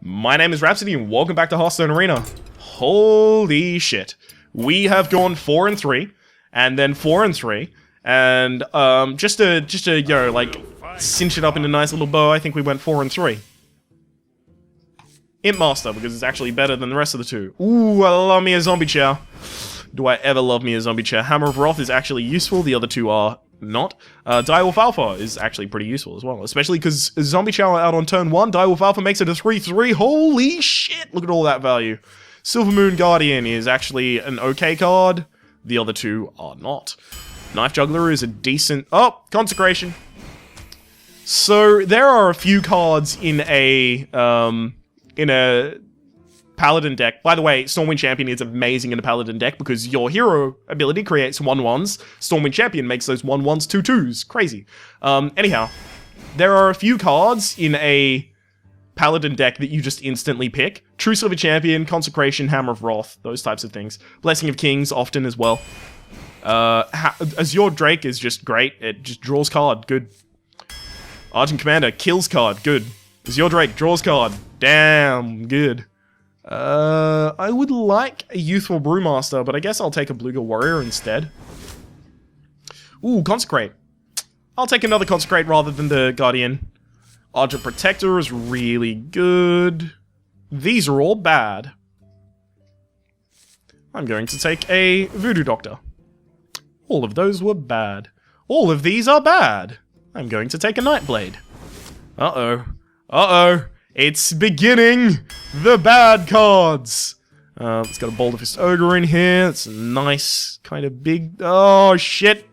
My name is Rhapsody and welcome back to Hearthstone Arena. Holy shit. We have gone 4-3 and then 4-3 and just to you know, like cinch it up in a nice little bow, I think we went 4-3. Imp Master, because it's actually better than the rest of the two. Ooh, I love me a zombie chair. Do I ever love me a zombie chair? Hammer of Wrath is actually useful, the other two are not. Direwolf Alpha is actually pretty useful as well, especially because Zombie Chow out on turn 1, Direwolf Alpha makes it a 3-3. Holy shit, look at all that value. Silver Moon Guardian is actually an okay card, the other two are not. Knife Juggler is a decent... Oh, Consecration. So, there are a few cards in a Paladin deck. By the way, Stormwind Champion is amazing in a Paladin deck because your hero ability creates 1/1s. Stormwind Champion makes those 1/1s 2/2s. Crazy. Anyhow, there are a few cards in a Paladin deck that you just instantly pick. True Silver Champion, Consecration, Hammer of Wrath, those types of things. Blessing of Kings often as well. Azure Drake is just great. It just draws card. Good. Argent Commander kills card. Good. Azure Drake draws card. Damn. Good. I would like a Youthful Brewmaster, but I guess I'll take a Bluegill Warrior instead. Ooh, Consecrate. I'll take another Consecrate rather than the Guardian. Argent Protector is really good. These are all bad. I'm going to take a Voodoo Doctor. All of those were bad. All of these are bad. I'm going to take a Nightblade. Uh-oh. Uh-oh. It's beginning! The bad cards! It's got a Boulder Fist Ogre in here. It's a nice, kind of big... Oh, shit!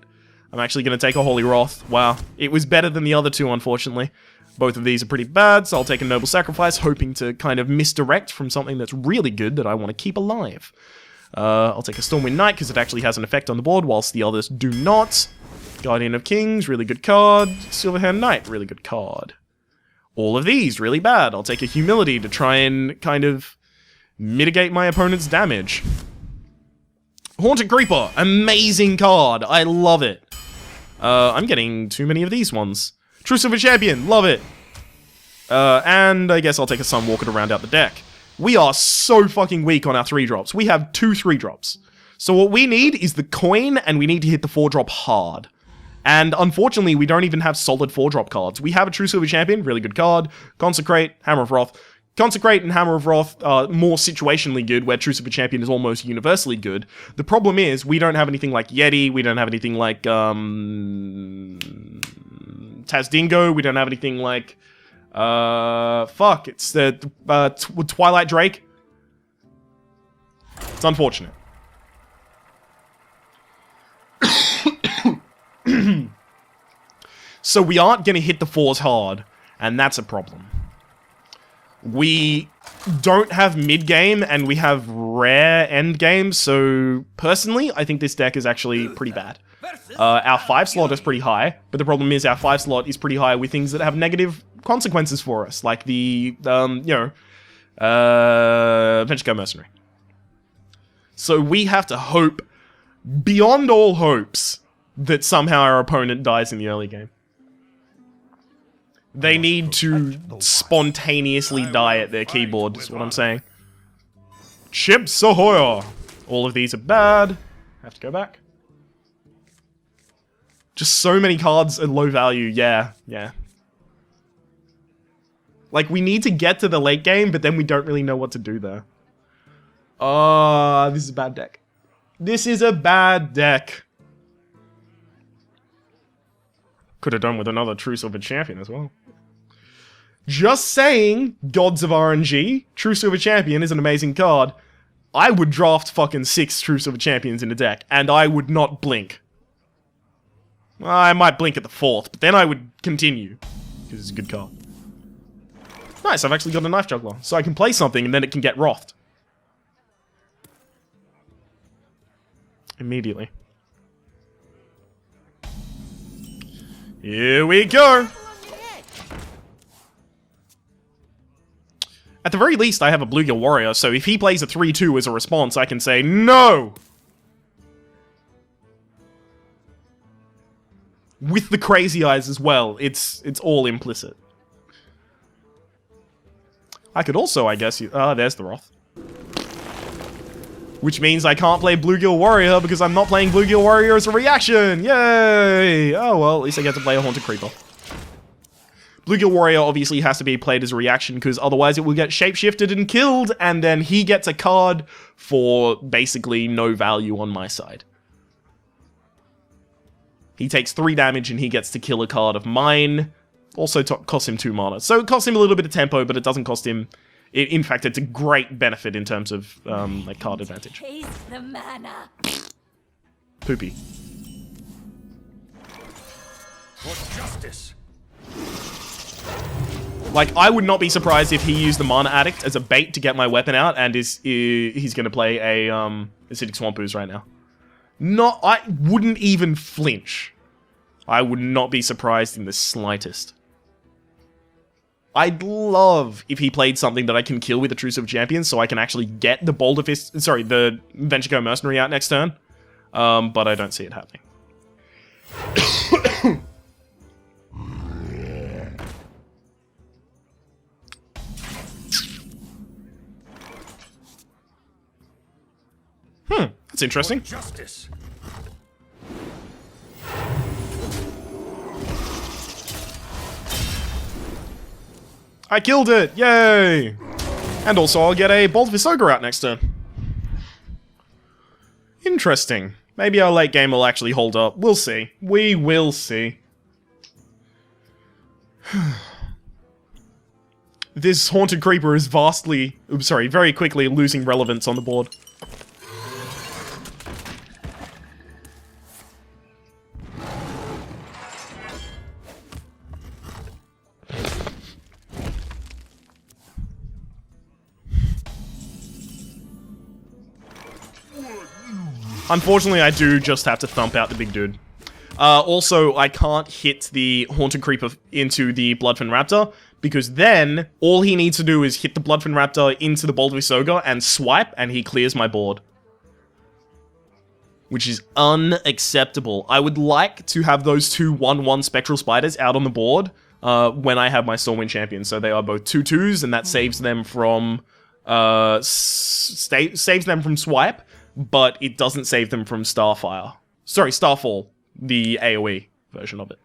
I'm actually going to take a Holy Wrath. Wow. It was better than the other two, unfortunately. Both of these are pretty bad, so I'll take a Noble Sacrifice, hoping to kind of misdirect from something that's really good that I want to keep alive. I'll take a Stormwind Knight, because it actually has an effect on the board, whilst the others do not. Guardian of Kings, really good card. Silverhand Knight, really good card. All of these, really bad. I'll take a Humility to try and kind of mitigate my opponent's damage. Haunted Creeper, amazing card. I love it. I'm getting too many of these ones. True Silver Champion, love it. And I guess I'll take a Sunwalker to round out the deck. We are so fucking weak on our 3-drops. We have 2 3-drops. So what we need is the coin, and we need to hit the 4-drop hard. And unfortunately, we don't even have solid 4-drop cards. We have a True Silver Champion, really good card. Consecrate, Hammer of Wrath. Consecrate and Hammer of Wrath are more situationally good, where True Silver Champion is almost universally good. The problem is, we don't have anything like Yeti, we don't have anything like, Tazdingo, we don't have anything like, fuck, it's the, Twilight Drake. It's unfortunate. So we aren't going to hit the 4s hard, and that's a problem. We don't have mid-game, and we have rare end-game, so personally, I think this deck is actually pretty bad. Our 5 slot is pretty high, but the problem is our 5 slot is pretty high with things that have negative consequences for us, like the, Venture Card Mercenary. So we have to hope, beyond all hopes, that somehow our opponent dies in the early game. They need to spontaneously die at their keyboard, is what I'm saying. Chips Ahoy! All of these are bad. Have to go back. Just so many cards at low value, yeah. Like, we need to get to the late game, but then we don't really know what to do there. This is a bad deck. This is a bad deck. Could have done with another True Silver Champion as well. Just saying, Gods of RNG, True Silver Champion is an amazing card. I would draft fucking 6 True Silver Champions in a deck, and I would not blink. I might blink at the 4th, but then I would continue, because it's a good card. Nice, I've actually got a Knife Juggler, so I can play something and then it can get Wrathed. Immediately. Here we go! At the very least, I have a Bluegill Warrior, so if he plays a 3-2 as a response, I can say, no! With the Crazy Eyes as well, it's all implicit. I could also, I guess, there's the Wrath. Which means I can't play Bluegill Warrior because I'm not playing Bluegill Warrior as a reaction! Yay! Oh well, at least I get to play a Haunted Creeper. Bluegill Warrior obviously has to be played as a reaction because otherwise it will get shapeshifted and killed, and then he gets a card for basically no value on my side. He takes 3 damage and he gets to kill a card of mine. Also costs him 2 mana. So it costs him a little bit of tempo, but it doesn't cost him... In fact, it's a great benefit in terms of like card advantage. Taste the mana. Poopy. For justice. Like, I would not be surprised if he used the Mana Addict as a bait to get my weapon out, and he's going to play a Acidic Swamp Ooze right now. I wouldn't even flinch. I would not be surprised in the slightest. I'd love if he played something that I can kill with Intrusive Champions, so I can actually get the Boulder Fist, sorry, the Venture Mercenary out next turn. But I don't see it happening. That's interesting. Justice. I killed it! Yay! And also I'll get a Bolt Visoga out next turn. Interesting. Maybe our late game will actually hold up. We'll see. We will see. This Haunted Creeper is very quickly losing relevance on the board. Unfortunately, I do just have to thump out the big dude. Also, I can't hit the Haunted Creeper into the Bloodfin Raptor, because then all he needs to do is hit the Bloodfin Raptor into the Bolt Visoga and swipe, and he clears my board. Which is unacceptable. I would like to have those 2 1/1 Spectral Spiders out on the board when I have my Stormwind Champion. So they are both 2/2s, and that saves them from saves them from swipe, but it doesn't save them from Starfire. Sorry, Starfall, the AoE version of it.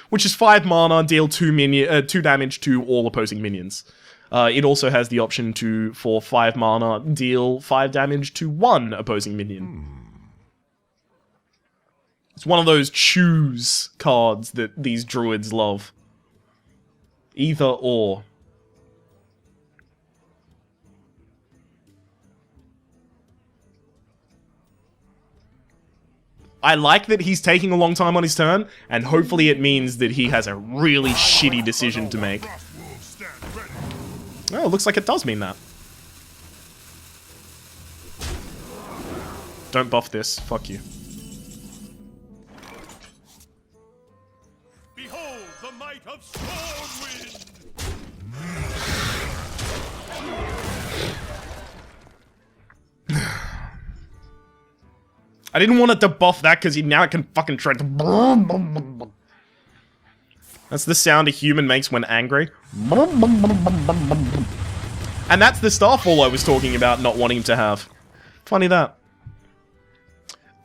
Which is 5 mana, deal 2 damage to all opposing minions. It also has the option for 5 mana, deal 5 damage to 1 opposing minion. It's one of those choose cards that these druids love. Either or. I like that he's taking a long time on his turn, and hopefully it means that he has a really shitty decision to make. Oh, it looks like it does mean that. Don't buff this. Fuck you. Behold the might of Stormwind! I didn't want it to buff that because now it can fucking try to... That's the sound a human makes when angry. And that's the Starfall I was talking about not wanting him to have. Funny that.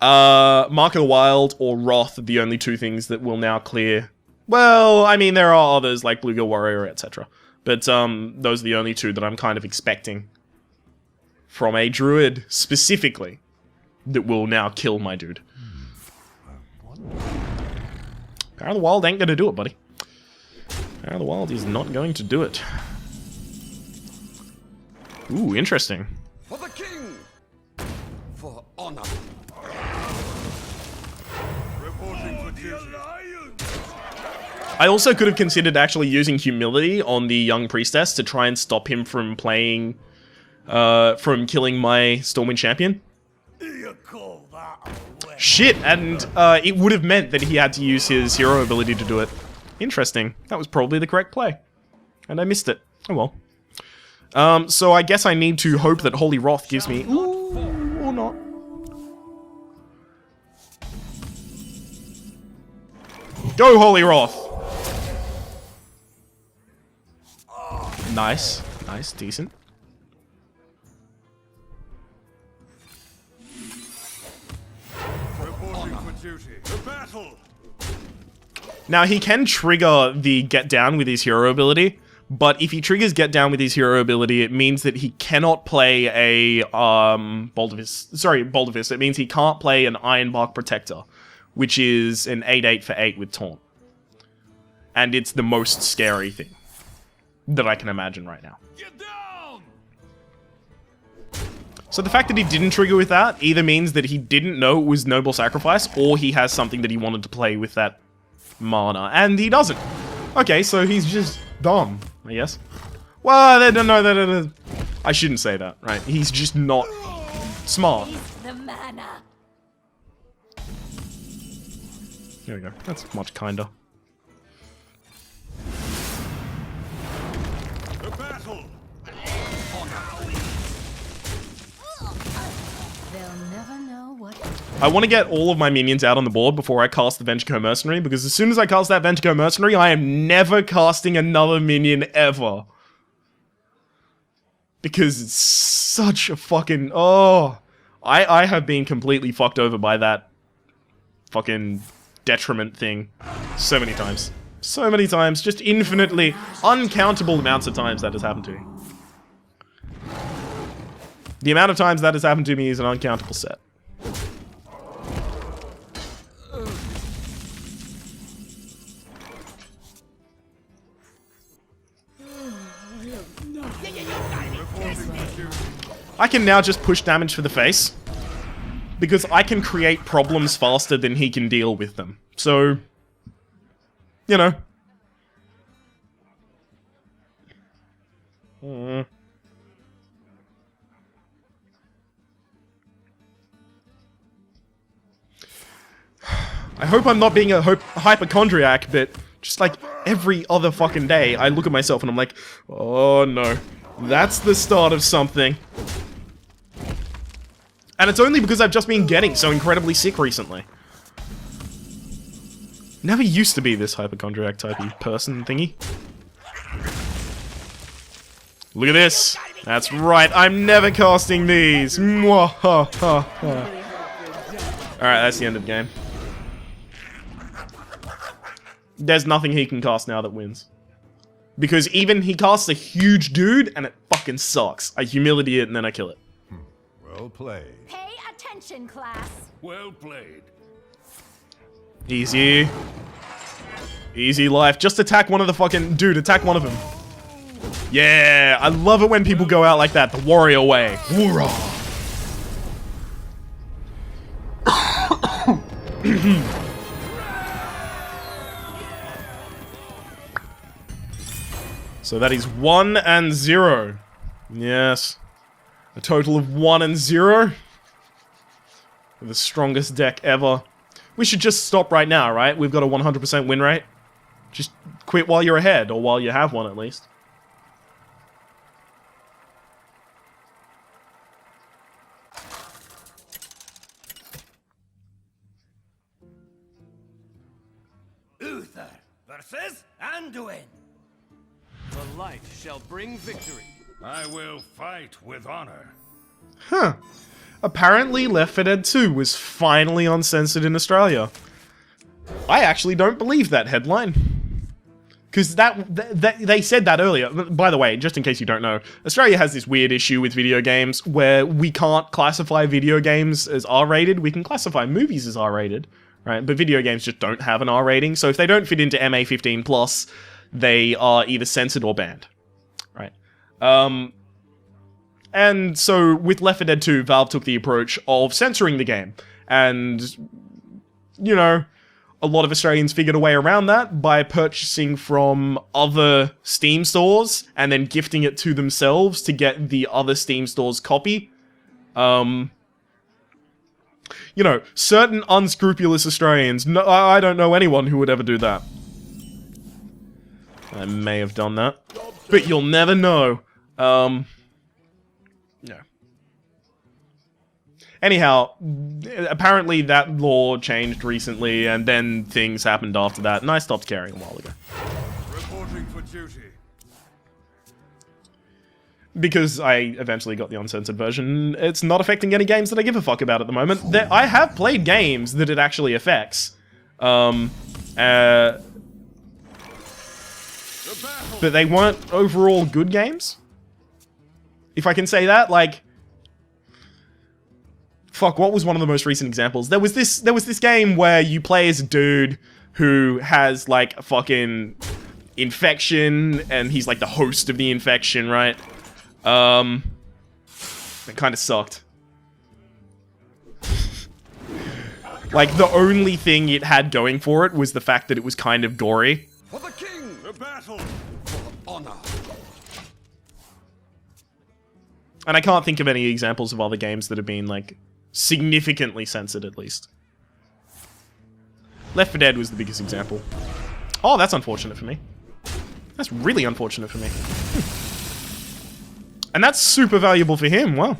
Mark of the Wild or Wrath are the only 2 things that will now clear. Well, I mean, there are others like Bluegill Warrior, etc. But those are the only 2 that I'm kind of expecting from a druid specifically that will now kill my dude. Power of the Wild ain't gonna do it, buddy. Power of the Wild is not going to do it. Ooh, interesting. For the king! For honor! Reporting for duty. I also could have considered actually using Humility on the Young Priestess to try and stop him from playing, from killing my Stormwind Champion. You call that a way? Shit, and it would have meant that he had to use his hero ability to do it. Interesting. That was probably the correct play. And I missed it. Oh well. So I guess I need to hope that Holy Wrath gives me... Ooh, or not. Go, Holy Wrath! Nice. Nice, decent. Reporting for duty. The battle. Now, he can trigger the get down with his hero ability, but if he triggers get down with his hero ability, it means that he cannot play a Bolt of Fist. Sorry, Bolt of Fist. It means he can't play an Ironbark Protector, which is an 8/8 for 8 with Taunt. And it's the most scary thing that I can imagine right now. Get down! So the fact that he didn't trigger with that either means that he didn't know it was Noble Sacrifice, or he has something that he wanted to play with that mana, and he doesn't. Okay, so he's just dumb, I guess. Well, no, I shouldn't say that, right? He's just not smart. The mana. There we go. That's much kinder. The battle. They'll never know what. I want to get all of my minions out on the board before I cast the Ventrico Mercenary, because as soon as I cast that Ventrico Mercenary, I am never casting another minion ever. Because it's such a fucking... Oh, I have been completely fucked over by that fucking detriment thing so many times. So many times, just infinitely, uncountable amounts of times that has happened to me. The amount of times that has happened to me is an uncountable set. I can now just push damage for the face, because I can create problems faster than he can deal with them. So, you know. I hope I'm not being a hypochondriac, but just like every other fucking day, I look at myself and I'm like, oh no, that's the start of something. And it's only because I've just been getting so incredibly sick recently. Never used to be this hypochondriac typey person thingy. Look at this. That's right, I'm never casting these. Alright, that's the end of the game. There's nothing he can cast now that wins. Because even he casts a huge dude and it fucking sucks. I humility it and then I kill it. Well played. Pay attention, class. Well played. Easy. Easy life. Just attack one of the fucking... Dude, attack one of them. Yeah, I love it when people go out like that. The warrior way. Hoorah. So that is 1 and 0. Yes. A total of 1 and 0. The strongest deck ever. We should just stop right now, right? We've got a 100% win rate. Just quit while you're ahead, or while you have one at least. Uther versus Anduin. The light shall bring victory. I will fight with honor. Huh. Apparently Left 4 Dead 2 was finally uncensored in Australia. I actually don't believe that headline. Because they said that earlier. By the way, just in case you don't know, Australia has this weird issue with video games where we can't classify video games as R-rated. We can classify movies as R-rated, right? But video games just don't have an R rating. So if they don't fit into MA15+, they are either censored or banned, right? And so with Left 4 Dead 2, Valve took the approach of censoring the game. And, you know, a lot of Australians figured a way around that by purchasing from other Steam stores and then gifting it to themselves to get the other Steam store's copy. You know, certain unscrupulous Australians. No, I don't know anyone who would ever do that. I may have done that, but you'll never know. No. Anyhow, apparently that law changed recently, and then things happened after that, and I stopped caring a while ago. Reporting for duty. because I eventually got the uncensored version, it's not affecting any games that I give a fuck about at the moment. I have played games that it actually affects. But they weren't overall good games. If I can say that, like... Fuck, what was one of the most recent examples? There was this game where you play as a dude who has, like, a fucking infection, and he's, like, the host of the infection, right? That kind of sucked. Like, the only thing it had going for it was the fact that it was kind of gory. For the king! The battle! For honor! And I can't think of any examples of other games that have been, like, significantly censored, at least. Left 4 Dead was the biggest example. Oh, that's unfortunate for me. That's really unfortunate for me. And that's super valuable for him, wow.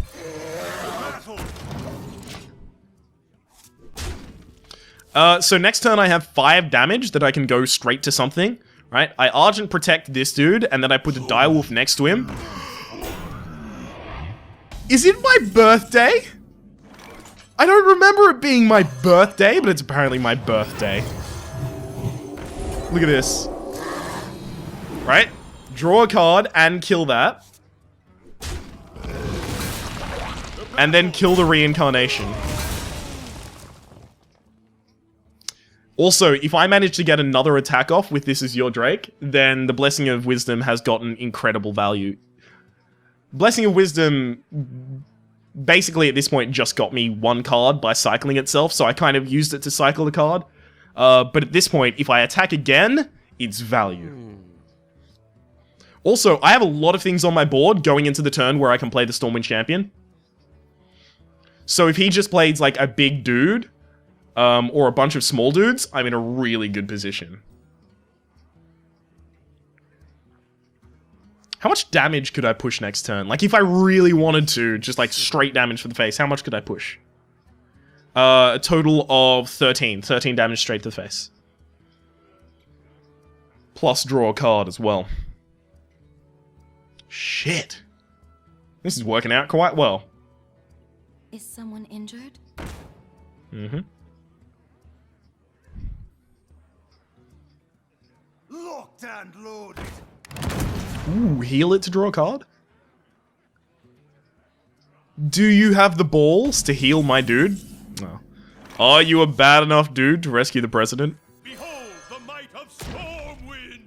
So next turn I have 5 damage that I can go straight to something, right? I Argent Protect this dude, and then I put a Direwolf next to him. Is it my birthday? I don't remember it being my birthday, but it's apparently my birthday. Look at this. Right? Draw a card and kill that. And then kill the reincarnation. Also, if I manage to get another attack off with This Is Your Drake, then the Blessing of Wisdom has gotten incredible value. Blessing of Wisdom basically at this point just got me 1 card by cycling itself, so I kind of used it to cycle the card. But at this point, if I attack again, it's value. Also, I have a lot of things on my board going into the turn where I can play the Stormwind Champion. So if he just plays like a big dude, or a bunch of small dudes, I'm in a really good position. How much damage could I push next turn? Like, if I really wanted to, just like straight damage for the face, how much could I push? A total of 13. 13 damage straight to the face. Plus draw a card as well. Shit. This is working out quite well. Is someone injured? Mm-hmm. Locked and loaded! Ooh, heal it to draw a card? Do you have the balls to heal my dude? No. Are you a bad enough dude to rescue the president? Behold the might of Stormwind!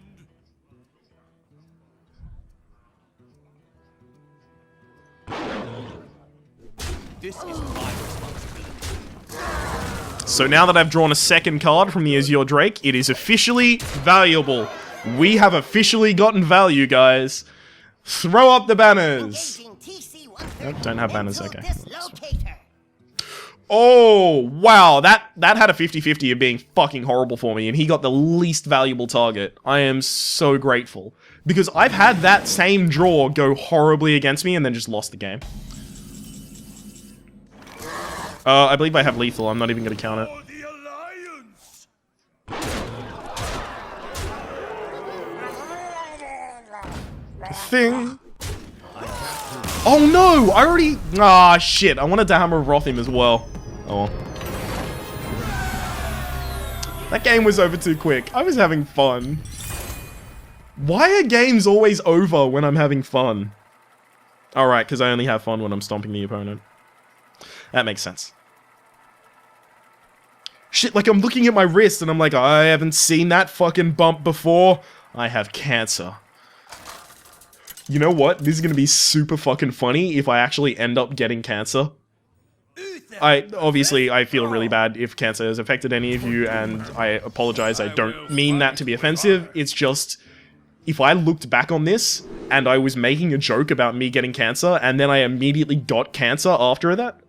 This is my responsibility. So now that I've drawn a second card from the Azure Drake, it is officially valuable. We have officially gotten value, guys. Throw up the banners. Nope, don't have banners, okay. Oh, wow. That had a 50-50 of being fucking horrible for me, and he got the least valuable target. I am so grateful. Because I've had that same draw go horribly against me and then just lost the game. I believe I have lethal. I'm not even going to count it. Thing. Oh no! I already... Ah, shit. I wanted to Hammer of Wrath him as well. Oh well. That game was over too quick. I was having fun. Why are games always over when I'm having fun? Alright, because I only have fun when I'm stomping the opponent. That makes sense. Shit, like I'm looking at my wrist and I'm like, I haven't seen that fucking bump before. I have cancer. You know what? This is gonna be super fucking funny if I actually end up getting cancer. I feel really bad if cancer has affected any of you, and I apologize. I don't mean that to be offensive. It's just, if I looked back on this and I was making a joke about me getting cancer and then I immediately got cancer after that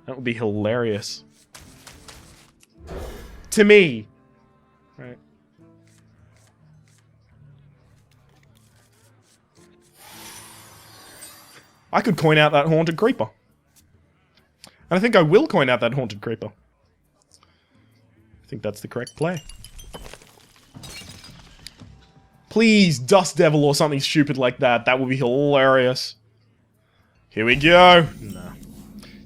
would be hilarious. To me. Right. I could coin out that Haunted Creeper. And I think I will coin out that Haunted Creeper. I think that's the correct play. Please, Dust Devil or something stupid like that. That would be hilarious. Here we go. No.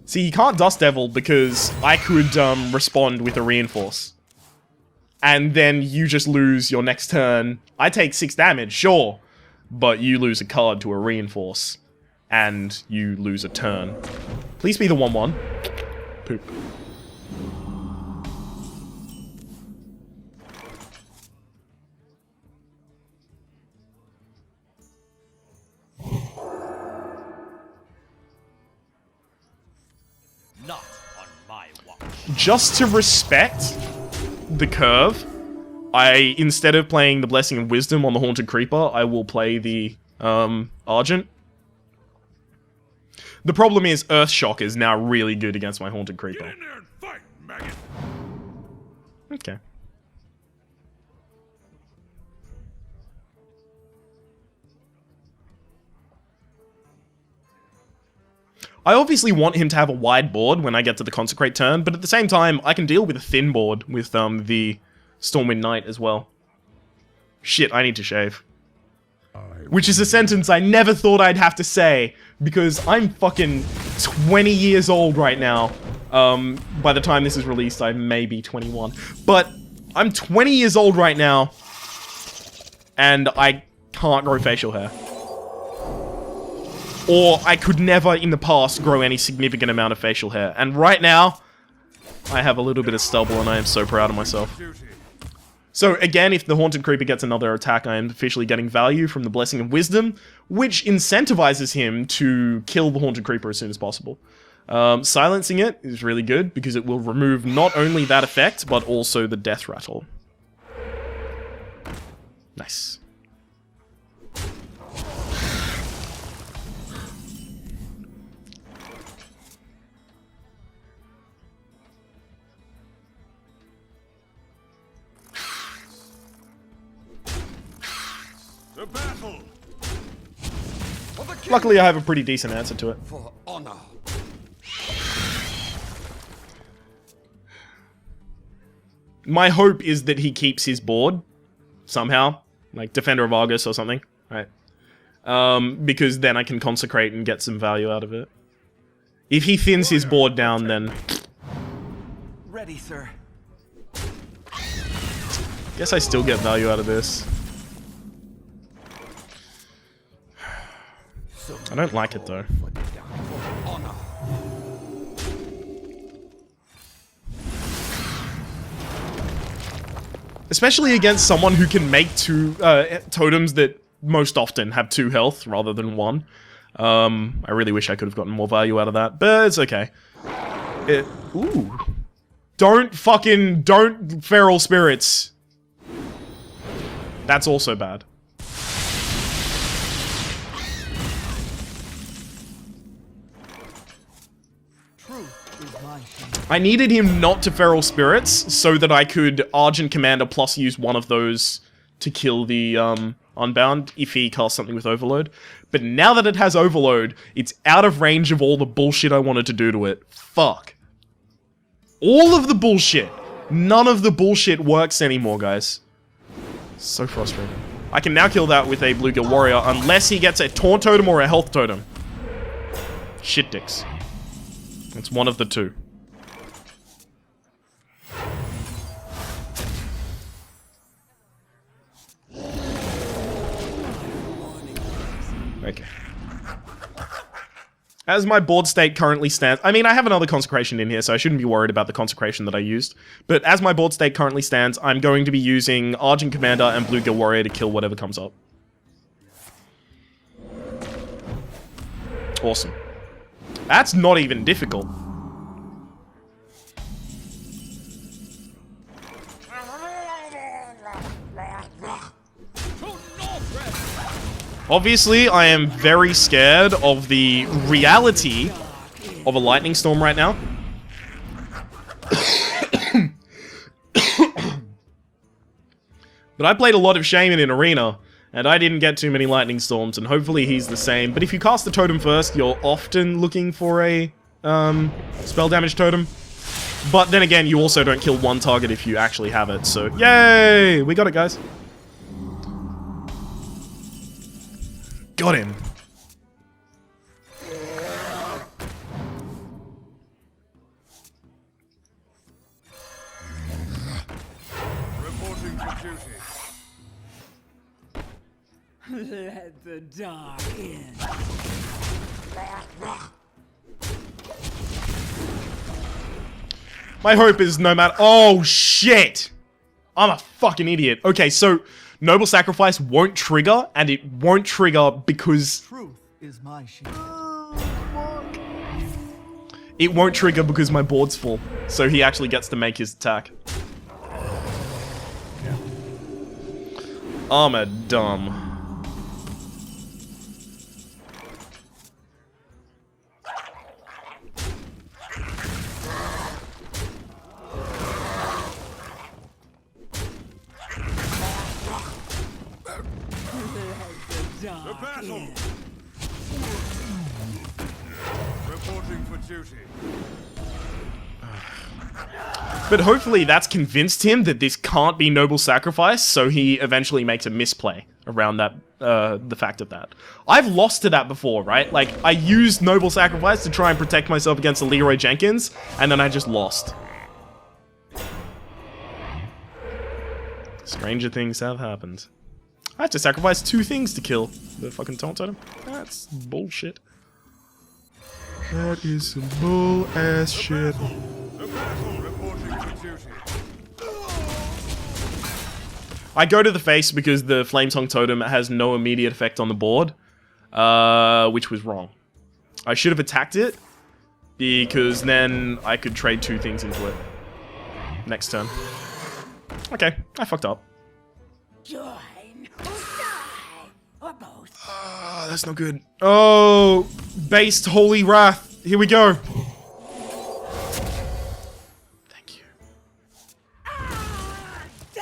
See, you can't Dust Devil because I could respond with a Reinforce. And then you just lose your next turn. I take 6 damage, sure. But you lose a card to a Reinforce. And you lose a turn. Please be the 1/1. Poop. Not on my watch. Just to respect the curve, instead of playing the Blessing of Wisdom on the Haunted Creeper, I will play the Argent. The problem is Earthshock is now really good against my Haunted Creeper. Get in there and fight, maggot. Okay. I obviously want him to have a wide board when I get to the Consecrate turn, but at the same time, I can deal with a thin board with the Stormwind Knight as well. Shit, I need to shave. Which is a sentence I never thought I'd have to say, because I'm fucking 20 years old right now. By the time this is released, I may be 21. But I'm 20 years old right now, and I can't grow facial hair. Or I could never in the past grow any significant amount of facial hair. And right now, I have a little bit of stubble, and I am so proud of myself. So again, if the Haunted Creeper gets another attack, I am officially getting value from the Blessing of Wisdom, which incentivizes him to kill the Haunted Creeper as soon as possible. Silencing it is really good, because it will remove not only that effect, but also the Death Rattle. Nice. The battle. Luckily, I have a pretty decent answer to it. For honor. My hope is that he keeps his board somehow, like Defender of Argus or something, right? Because then I can consecrate and get some value out of it. If he thins his board down, then Ready, sir. guess I still get value out of this. I don't like it though. Honor. Especially against someone who can make 2 totems that most often have 2 health rather than 1. I really wish I could have gotten more value out of that, but it's okay. Ooh. Don't Feral Spirits. That's also bad. I needed him not to Feral Spirits so that I could Argent Commander plus use one of those to kill the Unbound if he casts something with Overload. But now that it has Overload, it's out of range of all the bullshit I wanted to do to it. Fuck. All of the bullshit. None of the bullshit works anymore, guys. So frustrating. I can now kill that with a Bluegill Warrior unless he gets a Taunt Totem or a Health Totem. Shit dicks. It's one of the two. Okay. As my board state currently stands... I mean, I have another Consecration in here, so I shouldn't be worried about the Consecration that I used. But as my board state currently stands, I'm going to be using Argent Commander and Bluegill Warrior to kill whatever comes up. Awesome. That's not even difficult. Obviously, I am very scared of the reality of a lightning storm right now. But I played a lot of Shaman in Arena, and I didn't get too many lightning storms, and hopefully he's the same. But if you cast the totem first, you're often looking for a spell damage totem. But then again, you also don't kill one target if you actually have it, so yay! We got it, guys. Got him. Let the dark in. My hope is no matter. Oh shit! I'm a fucking idiot. Okay, so Noble Sacrifice won't trigger, and it won't trigger because Truth is my shield. it won't trigger because my board's full. So he actually gets to make his attack. I'm a dumb. The battle! Reporting for duty. But hopefully that's convinced him that this can't be Noble Sacrifice, so he eventually makes a misplay around that, the fact of that. I've lost to that before, right? Like, I used Noble Sacrifice to try and protect myself against the Leroy Jenkins, and then I just lost. Stranger things have happened. I have to sacrifice 2 things to kill the fucking taunt totem. That's bullshit. That is some bull-ass shit. The battle reporting for duty. I go to the face because the Flametongue Totem has no immediate effect on the board, which was wrong. I should have attacked it, because then I could trade 2 things into it. Next turn. Okay, I fucked up. Join or die, or both. That's not good. Oh, based Holy Wrath. Here we go. Thank you.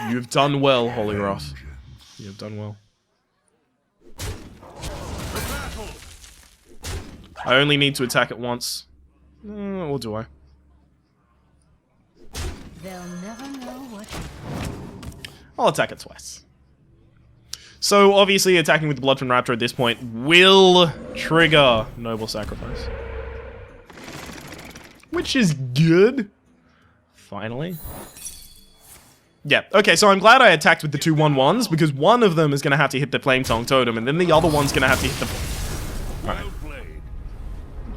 You have done well, Holy Wrath. You have done well. The battle! I only need to attack it once. Or do I? They'll never know what. I'll attack it twice. So, obviously, attacking with the Bloodfin Raptor at this point will trigger Noble Sacrifice. Which is good. Finally. Yeah, okay, so I'm glad I attacked with the 2 1/1s, because one of them is going to have to hit the Flametongue Totem, and then the other one's going to have to hit the... Well played.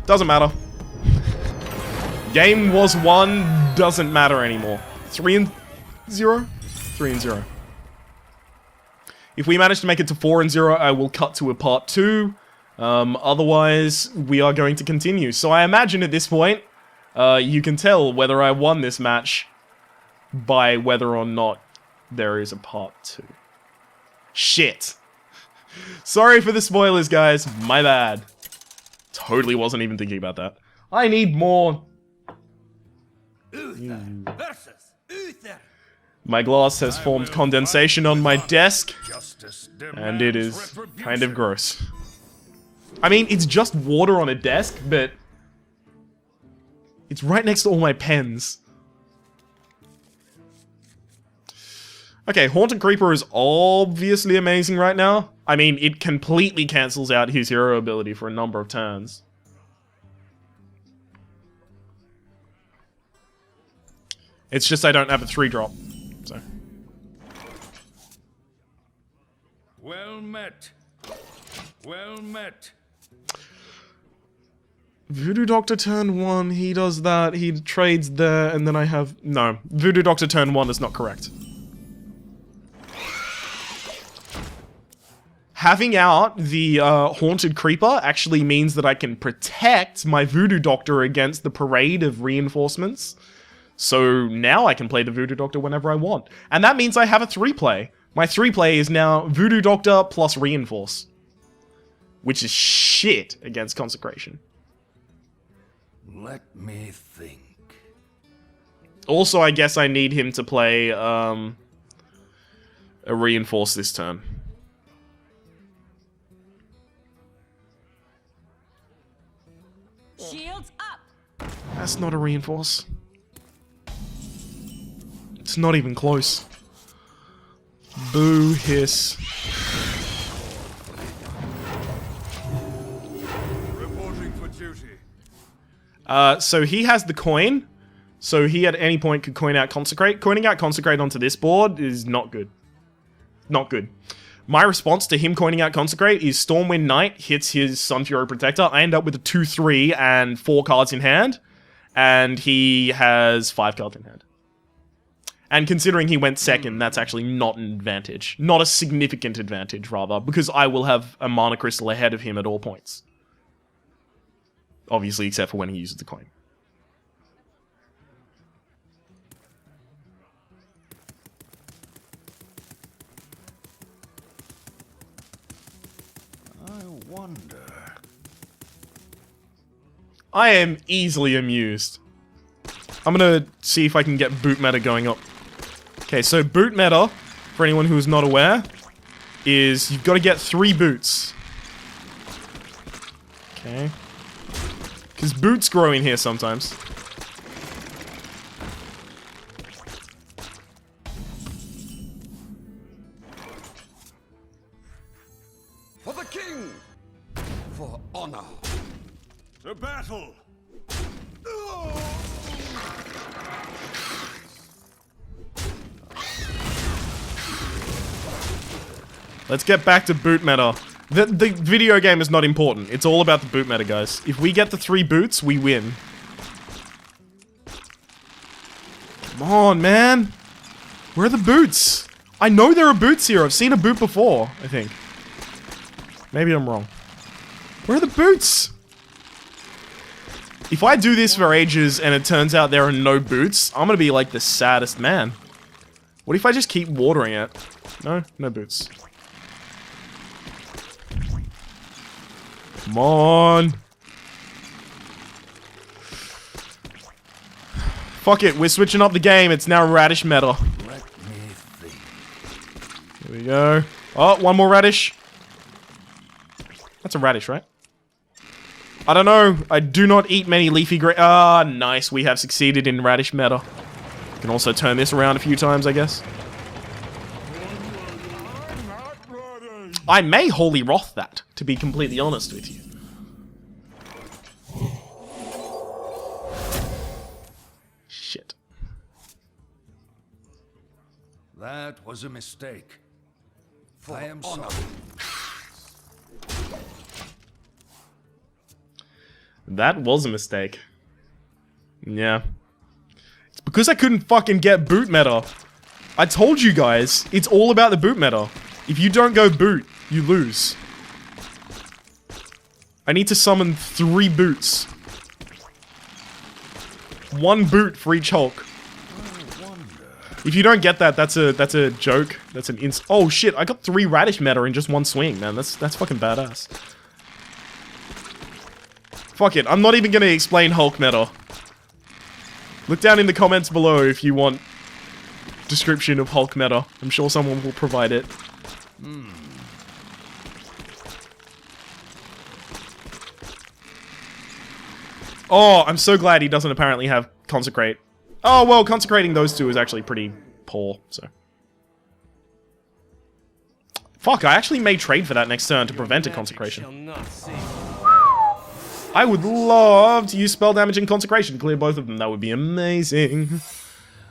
Doesn't matter. Game was won, doesn't matter anymore. 3-0? 3-0. If we manage to make it to 4-0, I will cut to a part 2. Otherwise, we are going to continue. So I imagine at this point, you can tell whether I won this match by whether or not there is a part 2. Shit. Sorry for the spoilers, guys. My bad. Totally wasn't even thinking about that. I need more. Uther versus Uther. My glass has formed condensation on my desk, Justice and it demands is retribution. kind of gross. I mean, it's just water on a desk, but it's right next to all my pens. Okay, Haunted Creeper is obviously amazing right now. I mean, it completely cancels out his hero ability for a number of turns. It's just I don't have a 3-drop, so. Well met. Well met. Voodoo Doctor turn 1, he does that, he trades there, and then I have... No, Voodoo Doctor turn 1 is not correct. Having out the Haunted Creeper actually means that I can protect my Voodoo Doctor against the parade of reinforcements. So now I can play the Voodoo Doctor whenever I want. And that means I have a 3-play. My 3-play is now Voodoo Doctor plus Reinforce. Which is shit against Consecration. Let me think. Also, I guess I need him to play a Reinforce this turn. Shields up! That's not a Reinforce. It's not even close. Boo hiss. Reporting for duty. So he has the coin. So he at any point could coin out Consecrate. Coining out Consecrate onto this board is not good. Not good. My response to him coining out Consecrate is Stormwind Knight hits his Sunfury Protector. I end up with a 2-3 and 4 cards in hand. And he has 5 cards in hand. And considering he went second, that's actually not an advantage. Not a significant advantage, rather, because I will have a Mana Crystal ahead of him at all points. Obviously, except for when he uses the coin. I am easily amused. I'm gonna see if I can get boot meta going up. Okay, so boot meta, for anyone who is not aware, is you've got to get 3 boots. Okay. Because boots grow in here sometimes. For the king! For honor! To battle! Let's get back to boot meta. The video game is not important. It's all about the boot meta, guys. If we get the 3 boots, we win. Come on, man. Where are the boots? I know there are boots here. I've seen a boot before, I think. Maybe I'm wrong. Where are the boots? If I do this for ages and it turns out there are no boots, I'm gonna be like the saddest man. What if I just keep watering it? No? No boots. Come on. Fuck it, we're switching up the game. It's now radish meta. Let me think. Here we go. Oh, one more radish. That's a radish, right? I don't know. I do not eat many leafy green. Ah, nice. We have succeeded in radish meta. Can also turn this around a few times, I guess. I may Holy Wrath that, to be completely honest with you. Shit. That was a mistake. For I am honor! sorry. That was a mistake. Yeah. It's because I couldn't fucking get boot meta. I told you guys, it's all about the boot meta. If you don't go boot, you lose. I need to summon 3 boots. 1 boot for each Hulk. If you don't get that, that's a joke. That's an oh shit, I got 3 radish meta in just 1 swing, man. That's fucking badass. Fuck it, I'm not even gonna explain Hulk meta. Look down in the comments below if you want description of Hulk meta. I'm sure someone will provide it. Oh, I'm so glad he doesn't apparently have Consecrate. Oh, well, consecrating those 2 is actually pretty poor, so. Fuck, I actually may trade for that next turn to prevent a consecration. I would love to use spell damage and consecration to clear both of them. That would be amazing.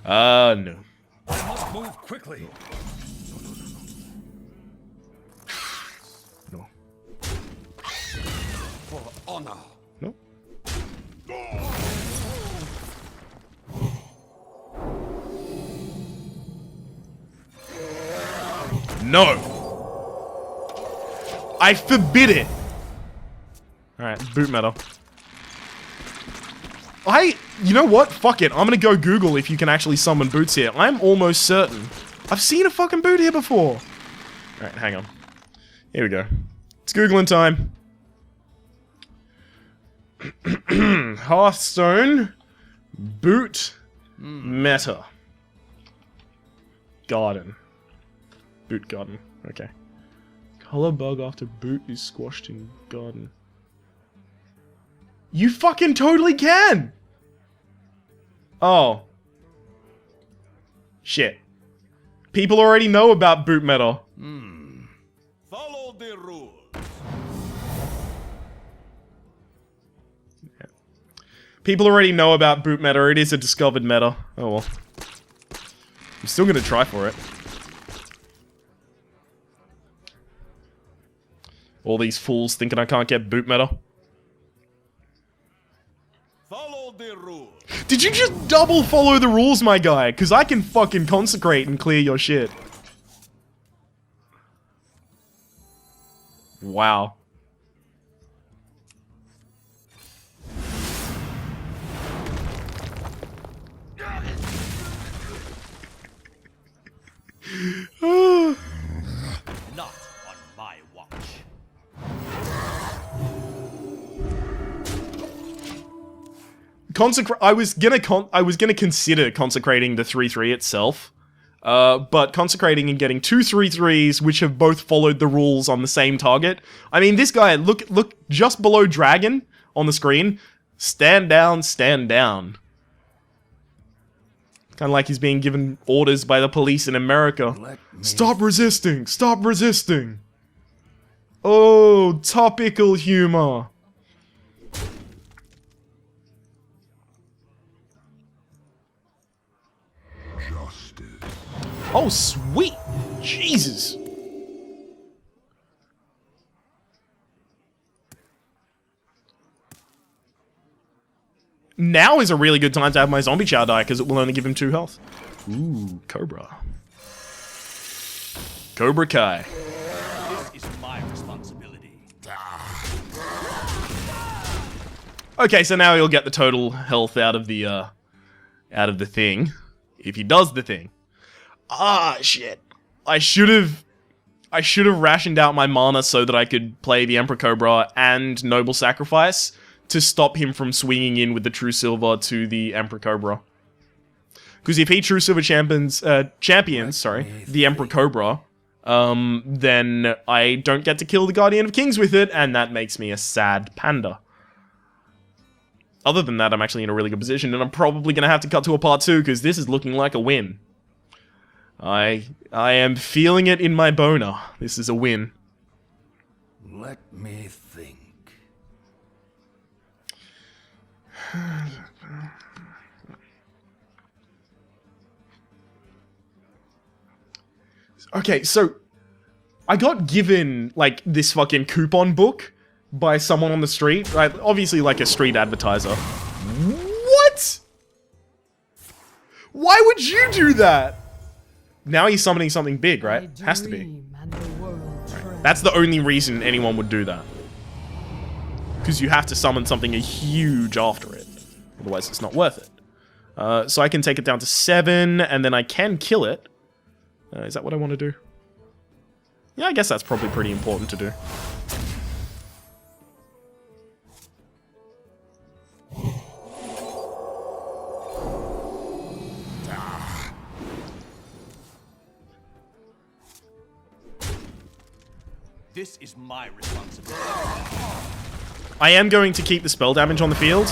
No. I must move quickly. No. For honor! No. No. I forbid it. Alright, boot meta. You know what? Fuck it. I'm gonna go Google if you can actually summon boots here. I'm almost certain. I've seen a fucking boot here before. Alright, hang on. Here we go. It's Googling time. Hearthstone. Boot. Meta. Garden. Boot garden. Okay. Color bug after boot is squashed in garden. You fucking totally can! Oh. Shit. People already know about boot meta. Follow the rules. Yeah. People already know about boot meta. It is a discovered meta. Oh well. I'm still gonna try for it. All these fools thinking I can't get boot meta. Follow the rules. Did you just double follow the rules, my guy? Because I can fucking consecrate and clear your shit. Wow. Not on my watch. I was gonna consider consecrating the 3/3 itself, but consecrating and getting 2 3/3s which have both followed the rules on the same target. I mean, this guy, look just below dragon on the screen. Stand down, stand down. Kind of like he's being given orders by the police in America. Stop resisting! Stop resisting! Oh, topical humor. Oh, sweet! Jesus! Now is a really good time to have my zombie chow die, because it will only give him 2 health. Ooh, Cobra. Cobra Kai. This is my responsibility. Okay, so now he'll get the total health out of the thing. If he does the thing. Ah, shit. I should have rationed out my mana so that I could play the Emperor Cobra and Noble Sacrifice to stop him from swinging in with the True Silver to the Emperor Cobra. Because if he True Silver champions the Emperor Cobra, then I don't get to kill the Guardian of Kings with it, and that makes me a sad panda. Other than that, I'm actually in a really good position, and I'm probably going to have to cut to a part 2, because this is looking like a win. I am feeling it in my boner. This is a win. Let me think. Okay, so I got given, like, this fucking coupon book by someone on the street, right? Obviously, like, a street advertiser. What? Why would you do that? Now he's summoning something big, right? Has to be. Right. That's the only reason anyone would do that. Because you have to summon something huge after it. Otherwise, it's not worth it. So I can take it down to 7, and then I can kill it. Is that what I want to do? Yeah, I guess that's probably pretty important to do. This is my responsibility. I am going to keep the spell damage on the field.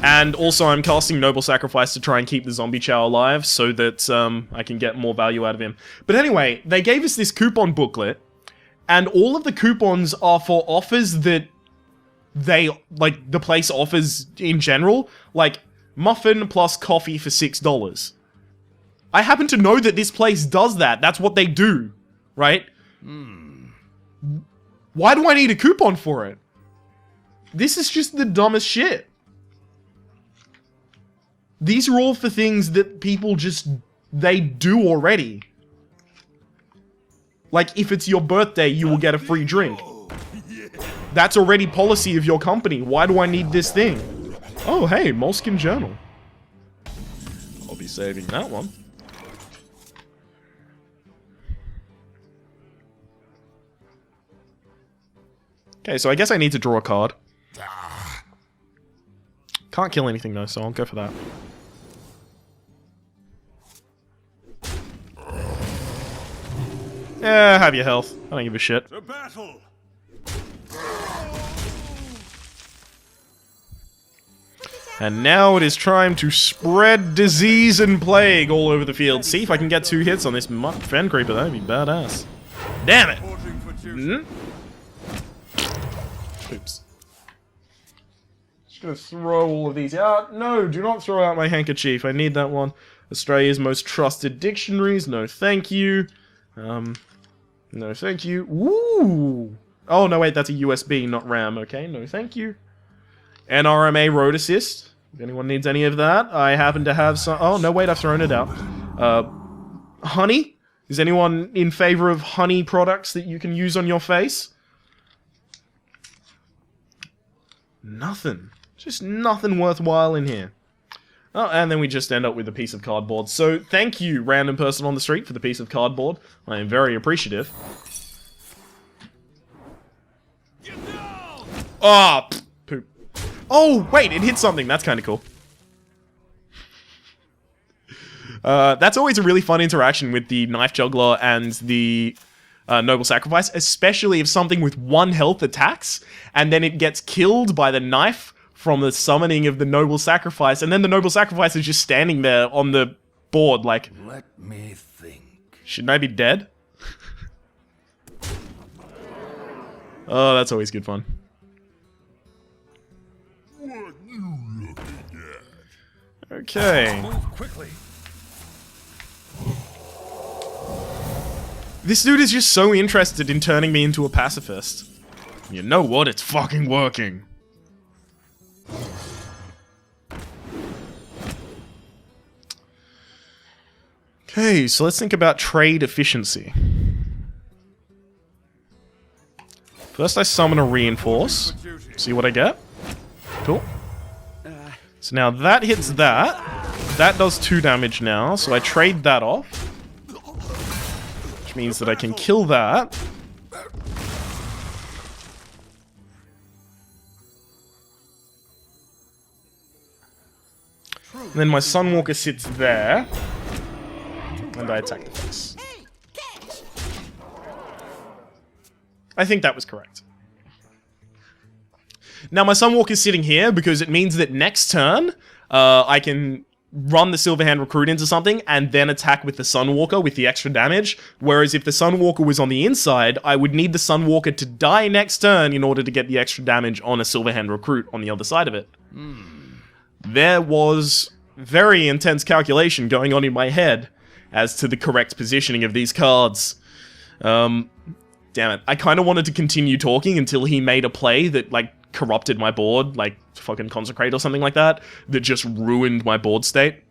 And also I'm casting Noble Sacrifice to try and keep the Zombie Chow alive so that I can get more value out of him. But anyway, they gave us this coupon booklet, and all of the coupons are for offers that the place offers in general, like muffin plus coffee for $6. I happen to know that this place does that. That's what they do, right? Why do I need a coupon for it? This is just the dumbest shit. These are all for things that people they do already. Like, if it's your birthday, you will get a free drink. That's already policy of your company. Why do I need this thing? Oh, hey, Moleskin Journal. I'll be saving that one. Okay, so I guess I need to draw a card. Can't kill anything though, so I'll go for that. Yeah, have your health. I don't give a shit. To battle. And now it is time to spread disease and plague all over the field. See if I can get 2 hits on this Fen Creeper. That'd be badass. Damn it! Oops. Just gonna throw all of these out. No, do not throw out my handkerchief. I need that one. Australia's most trusted dictionaries. No, thank you. No, thank you. Ooh! Oh, no, wait, that's a USB, not RAM. Okay, no, thank you. NRMA Road Assist. If anyone needs any of that, I happen to have some... Oh, no, wait, I've thrown it out. Honey? Is anyone in favor of honey products that you can use on your face? Nothing. Just nothing worthwhile in here. Oh, and then we just end up with a piece of cardboard. So, thank you, random person on the street, for the piece of cardboard. I am very appreciative. Ah, oh, poop. Oh, wait, it hit something. That's kind of cool. That's always a really fun interaction with the Knife Juggler and the Noble Sacrifice, especially if something with 1 health attacks, and then it gets killed by the knife from the summoning of the Noble Sacrifice, and then the Noble Sacrifice is just standing there on the board like, Let me think. Shouldn't I be dead? Oh, that's always good fun. What you looking at? Okay. Move quickly. This dude is just so interested in turning me into a pacifist. You know what? It's fucking working. Okay, so let's think about trade efficiency. First I summon a reinforce. See what I get? Cool. So now that hits that. That does 2 damage now, so I trade that off. Which means that I can kill that. And then my Sunwalker sits there. And I attack the face. I think that was correct. Now my Sunwalker is sitting here because it means that next turn, I can run the Silverhand Recruit into something and then attack with the Sunwalker with the extra damage. Whereas if the Sunwalker was on the inside, I would need the Sunwalker to die next turn in order to get the extra damage on a Silverhand Recruit on the other side of it. There was very intense calculation going on in my head as to the correct positioning of these cards. Damn it. I kind of wanted to continue talking until he made a play that, like, corrupted my board, like fucking Consecrate or something like that, that just ruined my board state.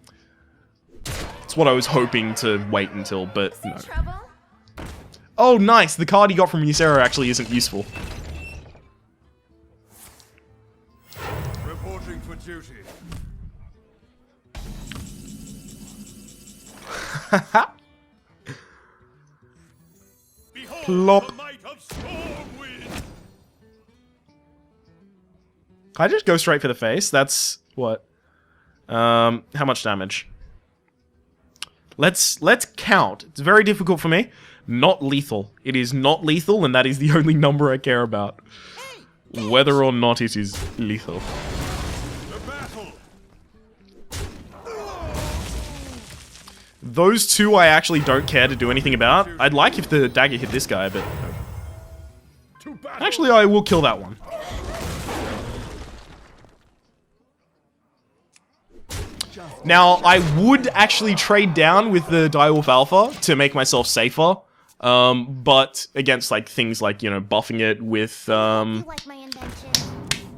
It's what I was hoping to wait until, but no. Trouble? Oh, nice! The card he got from Ysera actually isn't useful. Reporting for duty. Plop. The might of Stormwind. I just go straight for the face. That's what? How much damage? Let's count. It's very difficult for me. Not lethal. It is not lethal, and that is the only number I care about. Whether or not it is lethal. The battle. Those 2 I actually don't care to do anything about. I'd like if the dagger hit this guy, but no. To battle. Actually, I will kill that one. Now, I would actually trade down with the Direwolf Alpha to make myself safer. But against, like, things like, you know, buffing it with, You like my invention?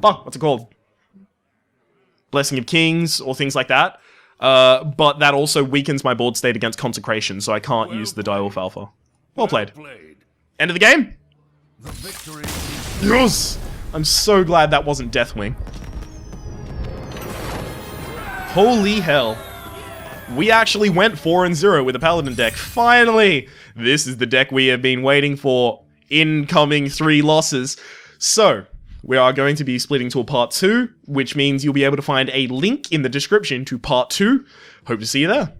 what's it called? Blessing of Kings, or things like that. But that also weakens my board state against Consecration, so I can't use the Direwolf Alpha. Well played. End of the game? The victory. Yes! I'm so glad that wasn't Deathwing. Holy hell. We actually went 4-0 with a Paladin deck. Finally! This is the deck we have been waiting for. Incoming 3 losses. So, we are going to be splitting to a part 2, which means you'll be able to find a link in the description to part 2. Hope to see you there.